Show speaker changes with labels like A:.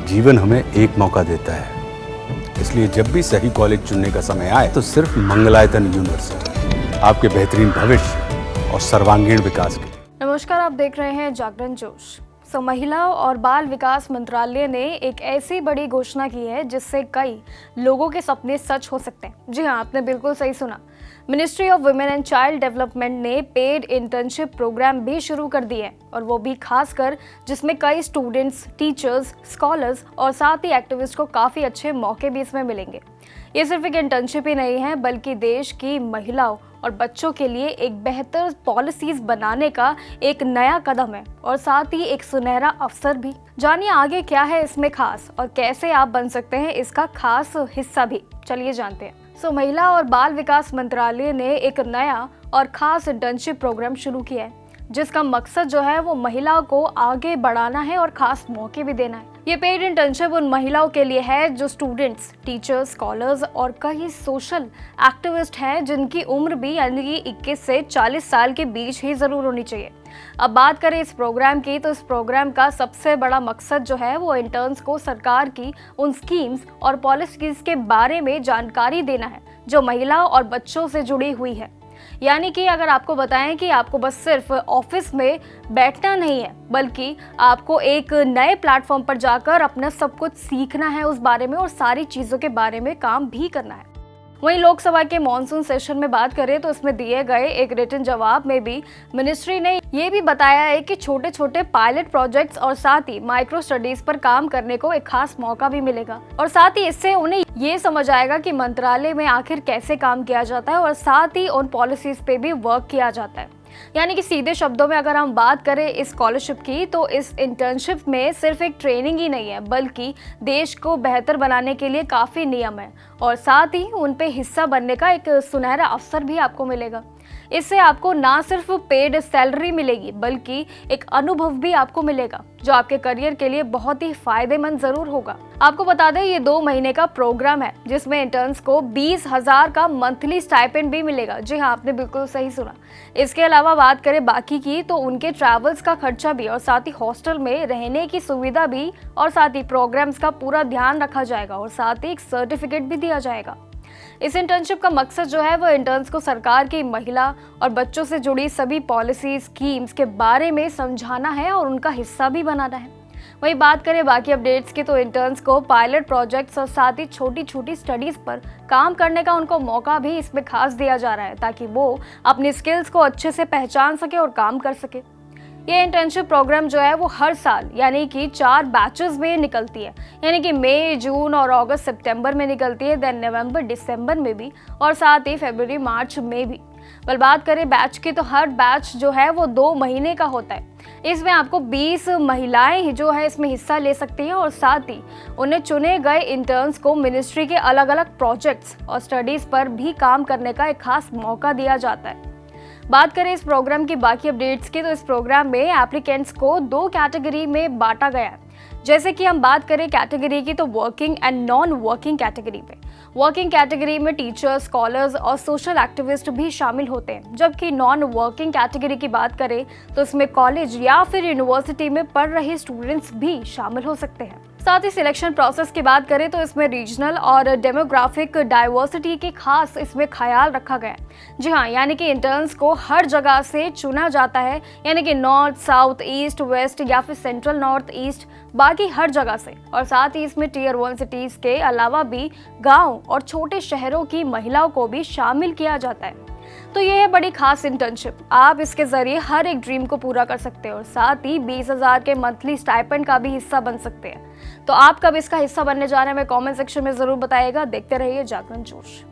A: जीवन हमें एक मौका देता है, इसलिए जब भी सही कॉलेज चुनने का समय आए तो सिर्फ मंगलायतन यूनिवर्सिटी आपके बेहतरीन भविष्य और सर्वांगीण विकास के लिए।
B: नमस्कार, आप देख रहे हैं जागरण जोश। महिला और बाल विकास मंत्रालय ने एक ऐसी बड़ी घोषणा की है जिससे कई लोगों के सपने सच हो सकते हैं। जी हाँ, आपने बिल्कुल सही सुना। Ministry of women and child development ने पेड इंटर्नशिप प्रोग्राम भी शुरू कर दिए हैं, और वो भी खासकर जिसमें कई स्टूडेंट्स, टीचर्स, स्कॉलर्स और साथ ही एक्टिविस्ट को काफ़ी अच्छे मौके भी इसमें मिलेंगे। ये सिर्फ एक इंटर्नशिप ही नहीं है, बल्कि देश की महिलाओं और बच्चों के लिए एक बेहतर पॉलिसीज बनाने का एक नया कदम है, और साथ ही एक सुनहरा अवसर भी। जानिए आगे क्या है इसमें खास और कैसे आप बन सकते हैं इसका खास हिस्सा भी। चलिए जानते हैं। महिला और बाल विकास मंत्रालय ने एक नया और खास इंटर्नशिप प्रोग्राम शुरू किया है, जिसका मकसद जो है वो महिलाओं को आगे बढ़ाना है और खास मौके भी देना है। ये पेड इंटर्नशिप उन महिलाओं के लिए है जो स्टूडेंट्स, टीचर्स, स्कॉलर्स और कई सोशल एक्टिविस्ट हैं जिनकी उम्र भी यानी कि 21 से 40 साल के बीच ही जरूर होनी चाहिए। अब बात करें इस प्रोग्राम की, तो इस प्रोग्राम का सबसे बड़ा मकसद जो है वो इंटर्न्स को सरकार की उन स्कीम्स और पॉलिसीज के बारे में जानकारी देना है जो महिलाओं और बच्चों से जुड़ी हुई है। यानी कि अगर आपको बताएं कि आपको बस सिर्फ ऑफिस में बैठना नहीं है, बल्कि आपको एक नए प्लेटफॉर्म पर जाकर अपना सब कुछ सीखना है उस बारे में और सारी चीज़ों के बारे में काम भी करना है। वहीं लोकसभा के मॉनसून सेशन में बात करें तो इसमें दिए गए एक रिटन जवाब में भी मिनिस्ट्री ने ये भी बताया है कि छोटे छोटे पायलट प्रोजेक्ट्स और साथ ही माइक्रो स्टडीज पर काम करने को एक खास मौका भी मिलेगा, और साथ ही इससे उन्हें ये समझ आएगा कि मंत्रालय में आखिर कैसे काम किया जाता है और साथ ही उन पॉलिसीज पे भी वर्क किया जाता है। यानी कि सीधे शब्दों में अगर हम बात करें इस स्कॉलरशिप की, तो इस इंटर्नशिप में सिर्फ एक ट्रेनिंग ही नहीं है, बल्कि देश को बेहतर बनाने के लिए काफ़ी नियम है और साथ ही उन पे हिस्सा बनने का एक सुनहरा अवसर भी आपको मिलेगा। इससे आपको ना सिर्फ पेड सैलरी मिलेगी, बल्कि एक अनुभव भी आपको मिलेगा जो आपके करियर के लिए बहुत ही फायदेमंद जरूर होगा। आपको बता दें ये 2 महीने का प्रोग्राम है जिसमें इंटर्न्स को 20,000 का मंथली स्टाइपेंड भी मिलेगा। जी हाँ, आपने बिल्कुल सही सुना। इसके अलावा बात करें बाकी की, तो उनके ट्रैवल्स का खर्चा भी और साथ ही हॉस्टल में रहने की सुविधा भी और साथ ही प्रोग्राम्स का पूरा ध्यान रखा जाएगा और साथ ही एक सर्टिफिकेट भी दिया जाएगा। इस इंटर्नशिप का मकसद जो है वो इंटर्न्स को सरकार की महिला और बच्चों से जुड़ी सभी पॉलिसी स्कीम्स के बारे में समझाना है और उनका हिस्सा भी बनाना है। वही बात करें बाकी अपडेट्स की, तो इंटर्न्स को पायलट प्रोजेक्ट्स और साथ ही छोटी छोटी स्टडीज पर काम करने का उनको मौका भी इसमें खास दिया जा रहा है, ताकि वो अपनी स्किल्स को अच्छे से पहचान सके और काम कर सके। ये इंटर्नशिप प्रोग्राम जो है वो हर साल यानी कि 4 बैचेस में निकलती है, यानी कि मई, जून और अगस्त सितंबर में निकलती है, देन नवंबर दिसंबर में भी और साथ ही फरवरी मार्च में भी। पर बात करें बैच की, तो हर बैच जो है वो 2 महीने का होता है। इसमें आपको 20 महिलाएं जो है इसमें हिस्सा ले सकती हैं और साथ ही उन्हें चुने गए इंटर्न्स को मिनिस्ट्री के अलग अलग प्रोजेक्ट्स और स्टडीज पर भी काम करने का एक खास मौका दिया जाता है। बात करें इस प्रोग्राम की बाकी अपडेट्स की, तो इस प्रोग्राम में एप्लीकेंट्स को 2 कैटेगरी में बांटा गया है। जैसे कि हम बात करें कैटेगरी की, तो working and non working category पे। वर्किंग कैटेगरी में टीचर्स, स्कॉलर्स और सोशल एक्टिविस्ट भी शामिल होते हैं, जबकि नॉन वर्किंग कैटेगरी की बात करें तो इसमें कॉलेज या फिर यूनिवर्सिटी में पढ़ रहे स्टूडेंट्स भी शामिल हो सकते हैं। साथ ही सिलेक्शन प्रोसेस की बात करें तो इसमें रीजनल और डेमोग्राफिक डाइवर्सिटी की खास इसमें ख्याल रखा गया है। जी हाँ, यानी कि इंटर्न्स को हर जगह से चुना जाता है, यानी कि नॉर्थ, साउथ, ईस्ट, वेस्ट या फिर सेंट्रल नॉर्थ ईस्ट, बाकी हर जगह से। और साथ ही इसमें टियर 1 सिटीज के अलावा भी गाँव और छोटे शहरों की महिलाओं को भी शामिल किया जाता है। तो ये है बड़ी खास इंटर्नशिप। आप इसके जरिए हर एक ड्रीम को पूरा कर सकते हैं और साथ ही 20,000 के मंथली स्टाइपेंड का भी हिस्सा बन सकते हैं। तो आप कब इसका हिस्सा बनने जा रहे हैं, हमें कमेंट सेक्शन में जरूर बताइएगा। देखते रहिए जागरण जोश।